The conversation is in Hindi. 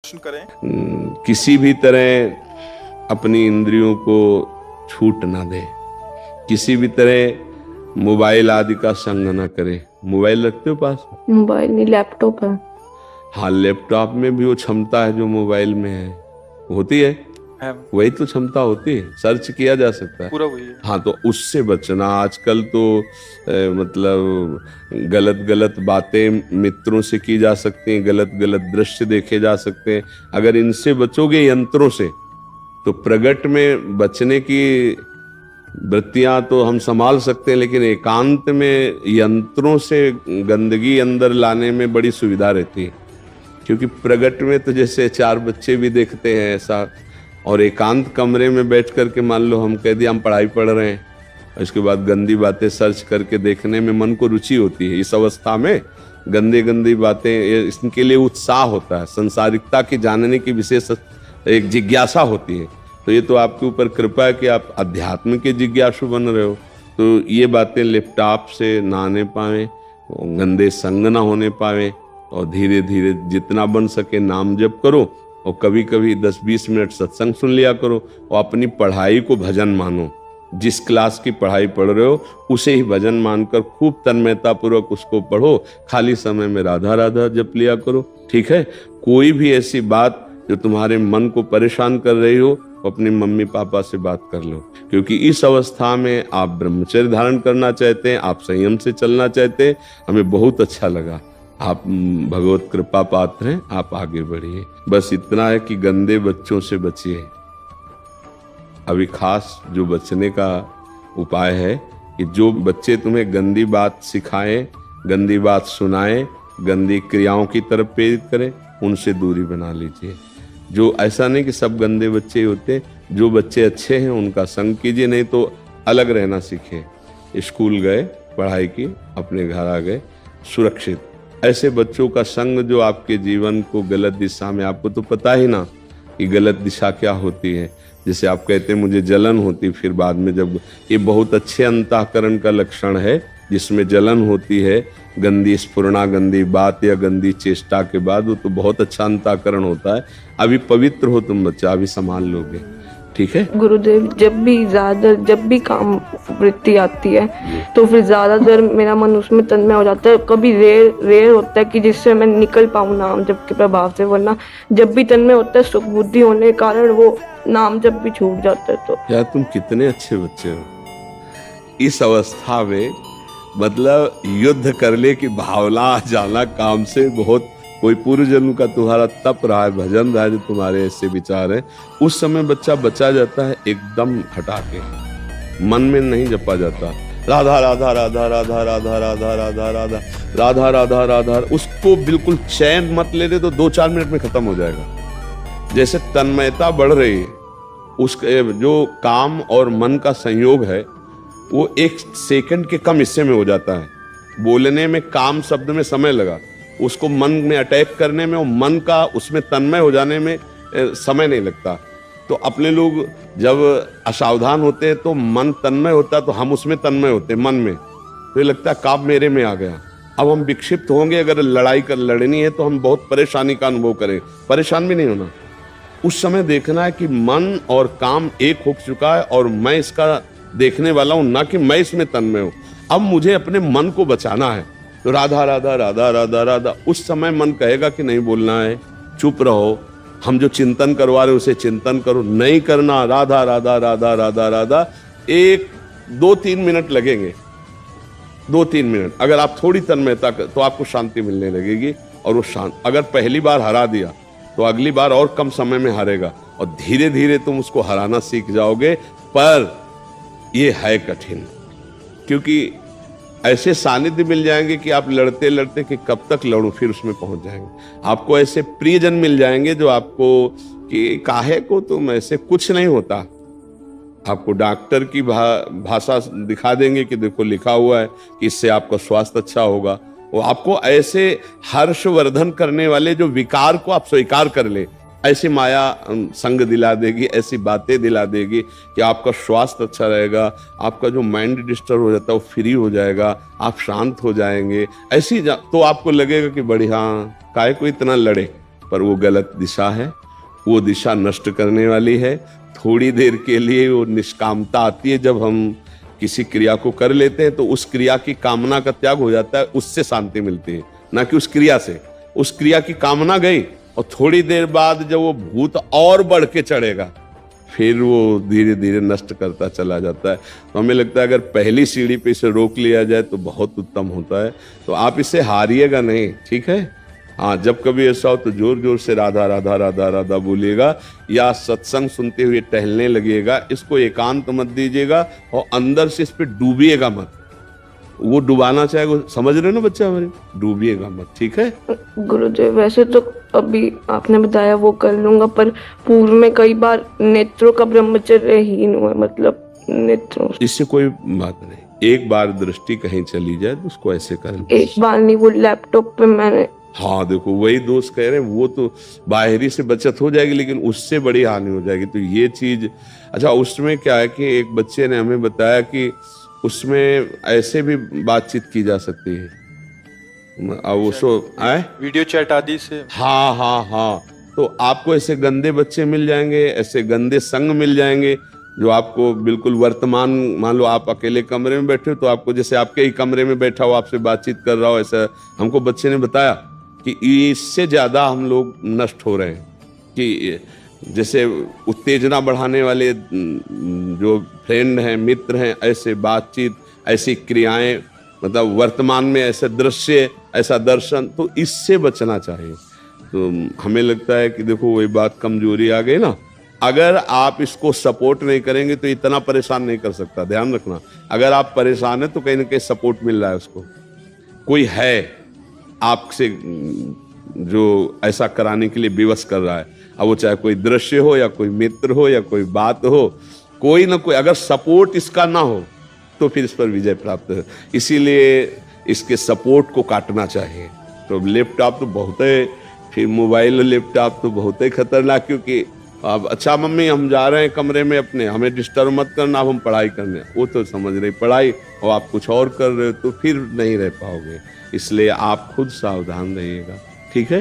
प्रश्न करें। किसी भी तरह अपनी इंद्रियों को छूट ना दे, किसी भी तरह मोबाइल आदि का संग ना करे। मोबाइल रखते हो पास? मोबाइल नहीं, लैपटॉप है। हाँ, लैपटॉप में भी वो क्षमता है जो मोबाइल में है, होती है वही तो क्षमता होती है, सर्च किया जा सकता है पूरा वही है। हाँ, तो उससे बचना। आजकल तो मतलब गलत गलत बातें मित्रों से की जा सकती हैं, गलत गलत दृश्य देखे जा सकते हैं। अगर इनसे बचोगे यंत्रों से तो प्रगट में बचने की वृत्तियां तो हम संभाल सकते हैं, लेकिन एकांत में यंत्रों से गंदगी अंदर लाने में बड़ी सुविधा रहती है। क्योंकि प्रगट में तो जैसे चार बच्चे भी देखते हैं ऐसा, और एकांत कमरे में बैठ करके मान लो हम कह दिया हम पढ़ाई पढ़ रहे हैं, उसके बाद गंदी बातें सर्च करके देखने में मन को रुचि होती है। इस अवस्था में गंदी गंदी बातें, इसके लिए उत्साह होता है, संसारिकता की जानने की विशेष एक जिज्ञासा होती है। तो ये तो आपके ऊपर कृपा है कि आप अध्यात्म के जिज्ञासु बन रहे हो। तो ये बातें लैपटॉप से ना आने पाए, गंदे संग ना होने पाए, और धीरे धीरे जितना बन सके नाम जप करो, और कभी कभी 10-20 मिनट सत्संग सुन लिया करो, और अपनी पढ़ाई को भजन मानो। जिस क्लास की पढ़ाई पढ़ रहे हो उसे ही भजन मानकर खूब तन्मयता पूर्वक उसको पढ़ो। खाली समय में राधा राधा जप लिया करो, ठीक है। कोई भी ऐसी बात जो तुम्हारे मन को परेशान कर रही हो, अपनी मम्मी पापा से बात कर लो। क्योंकि इस अवस्था में आप ब्रह्मचर्य धारण करना चाहते हैं, आप संयम से चलना चाहते हैं। हमें बहुत अच्छा लगा, आप भगवत कृपा पात्र हैं, आप आगे बढ़िए। बस इतना है कि गंदे बच्चों से बचिए। अभी खास जो बचने का उपाय है कि जो बच्चे तुम्हें गंदी बात सिखाएं, गंदी बात सुनाएं, गंदी क्रियाओं की तरफ प्रेरित करें, उनसे दूरी बना लीजिए। जो ऐसा नहीं कि सब गंदे बच्चे होते, जो बच्चे अच्छे हैं उनका संग कीजिए, नहीं तो अलग रहना सीखे। स्कूल गए, पढ़ाई की, अपने घर आ गए सुरक्षित। ऐसे बच्चों का संग जो आपके जीवन को गलत दिशा में, आपको तो पता ही ना कि गलत दिशा क्या होती है। जैसे आप कहते हैं मुझे जलन होती, फिर बाद में जब ये बहुत अच्छे अंतःकरण का लक्षण है जिसमें जलन होती है, गंदी स्फुरणा, गंदी बात या गंदी चेष्टा के बाद, वो तो बहुत अच्छा अंतःकरण होता है। अभी पवित्र हो तुम बच्चा, अभी संभाल लोगे, ठीक है। गुरुदेव, जब भी काम वृत्ति आती है तो फिर ज्यादातर मेरा मन उसमें तन्मय हो जाता है। कभी रेर होता है कि जिससे मैं निकल पाऊँ नाम जप के प्रभाव से, वरना जब भी तन्मय होता है सुख बुद्धि होने के कारण वो नाम जप भी छूट जाता है। तो यार तुम कितने अच्छे बच्चे हो। इस अवस्था में मतलब युद्ध करने की भावना जाना काम से, बहुत कोई पूर्व जन्म का तुम्हारा तप रहा है, भजन रहा है, जो तुम्हारे ऐसे विचार हैं, उस समय बच्चा बचा जाता है एकदम हटा के, मन में नहीं जपा जाता। राधा राधा राधा राधा राधा राधा राधा राधा राधा राधा राधा, उसको बिल्कुल चैन मत ले रहे तो 2-4 मिनट में खत्म हो जाएगा। जैसे तन्मयता बढ़ रही है, उसके जो काम और मन का संयोग है वो 1 सेकंड के कम हिस्से में हो जाता है। बोलने में काम शब्द में समय लगा, उसको मन में अटैक करने में और मन का उसमें तन्मय हो जाने में समय नहीं लगता। तो अपने लोग जब असावधान होते हैं तो मन तन्मय होता है, तो हम उसमें तन्मय होते हैं मन में, तो ये लगता है काब मेरे में आ गया। अब हम विक्षिप्त होंगे, अगर लड़नी है तो हम बहुत परेशानी का अनुभव करें। परेशान भी नहीं होना, उस समय देखना है कि मन और काम एक हो चुका है और मैं इसका देखने वाला हूं, ना कि मैं इसमें तन्मय हूं। अब मुझे अपने मन को बचाना है, तो राधा राधा राधा राधा राधा। उस समय मन कहेगा कि नहीं बोलना है, चुप रहो, हम जो चिंतन करवा रहे उसे चिंतन करो, नहीं करना, राधा राधा राधा राधा राधा। 1-2-3 मिनट लगेंगे, 2-3 मिनट। अगर आप थोड़ी तन्मयता तो आपको शांति मिलने लगेगी, और वो शांत, अगर पहली बार हरा दिया तो अगली बार और कम समय में हारेगा, और धीरे धीरे तुम उसको हराना सीख जाओगे। पर ये है कठिन, क्योंकि ऐसे सानिध्य मिल जाएंगे कि आप लड़ते लड़ते कि कब तक लड़ूं, फिर उसमें पहुंच जाएंगे। आपको ऐसे प्रियजन मिल जाएंगे जो आपको कि काहे को तुम ऐसे, कुछ नहीं होता। आपको डॉक्टर की भाषा दिखा देंगे कि देखो लिखा हुआ है कि इससे आपका स्वास्थ्य अच्छा होगा। वो आपको ऐसे हर्षवर्धन करने वाले जो विकार को आप स्वीकार कर ले, ऐसी माया संग दिला देगी, ऐसी बातें दिला देगी कि आपका स्वास्थ्य अच्छा रहेगा, आपका जो माइंड डिस्टर्ब हो जाता है वो फ्री हो जाएगा, आप शांत हो जाएंगे। ऐसी तो आपको लगेगा कि बढ़िया, काहे को इतना लड़े, पर वो गलत दिशा है, वो दिशा नष्ट करने वाली है। थोड़ी देर के लिए वो निष्कामता आती है, जब हम किसी क्रिया को कर लेते हैं तो उस क्रिया की कामना का त्याग हो जाता है, उससे शांति मिलती है, ना कि उस क्रिया से। उस क्रिया की कामना गई और थोड़ी देर बाद जब वो भूत और बढ़ के चढ़ेगा, फिर वो धीरे धीरे नष्ट करता चला जाता है। तो हमें लगता है अगर पहली सीढ़ी पे इसे रोक लिया जाए तो बहुत उत्तम होता है। तो आप इसे हारिएगा नहीं, ठीक है? हाँ, जब कभी ऐसा हो तो जोर जोर से राधा राधा राधा राधा बोलिएगा, या सत्संग सुनते हुए टहलने लगिएगा। इसको एकांत मत दीजिएगा और अंदर से इस पे डूबिएगा मत। वो डुबाना चाहेगा, समझ रहे हो ना बच्चा हमारे, डूबिएगा मत, ठीक है? गुरुदेव, वैसे तो अभी आपने बताया वो कर लूंगा, पर पूर्व में कई बार नेत्रों का ब्रह्मचर्यहीन हुआ, मतलब नेत्रों। इससे कोई बात नहीं, एक बार दृष्टि कहीं चली जाए तो उसको ऐसे कर। एक बार नहीं, वो लैपटॉप पे मैंने। हाँ देखो, वही दोस्त कह रहे हैं, वो तो बाहरी से बचत हो जाएगी लेकिन उससे बड़ी हानि हो जाएगी। तो ये चीज, अच्छा उसमें क्या है कि एक बच्चे ने हमें बताया कि उसमें ऐसे भी बातचीत की जा सकती है, अब उसको आए वीडियो चैट आदि से। हाँ हाँ हाँ, तो आपको ऐसे गंदे बच्चे मिल जाएंगे, ऐसे गंदे संग मिल जाएंगे जो आपको बिल्कुल वर्तमान, मान लो आप अकेले कमरे में बैठे हो तो आपको जैसे आपके ही कमरे में बैठा हो, आपसे बातचीत कर रहा हो, ऐसा हमको बच्चे ने बताया कि इससे ज़्यादा हम लोग नष्ट हो रहे हैं। कि जैसे उत्तेजना बढ़ाने वाले जो फ्रेंड हैं, मित्र हैं, ऐसे बातचीत, ऐसी क्रियाएं, मतलब वर्तमान में ऐसे दृश्य, ऐसा दर्शन, तो इससे बचना चाहिए। तो हमें लगता है कि देखो वही बात, कमजोरी आ गई ना। अगर आप इसको सपोर्ट नहीं करेंगे तो इतना परेशान नहीं कर सकता, ध्यान रखना। अगर आप परेशान हैं तो कहीं ना कहीं सपोर्ट मिल रहा है उसको, कोई है आपसे जो ऐसा कराने के लिए विवश कर रहा है। अब वो चाहे कोई दृश्य हो या कोई मित्र हो या कोई बात हो, कोई ना कोई, अगर सपोर्ट इसका ना हो तो फिर इस पर विजय प्राप्त है। इसीलिए इसके सपोर्ट को काटना चाहिए। तो लैपटॉप तो बहुत है, फिर मोबाइल और लैपटॉप तो बहुत ही खतरनाक, क्योंकि अब अच्छा मम्मी हम जा रहे हैं कमरे में अपने, हमें डिस्टर्ब मत करना, अब हम पढ़ाई करने, वो तो समझ रही पढ़ाई और आप कुछ और कर रहे हो, तो फिर नहीं रह पाओगे। इसलिए आप खुद सावधान रहिएगा, ठीक है?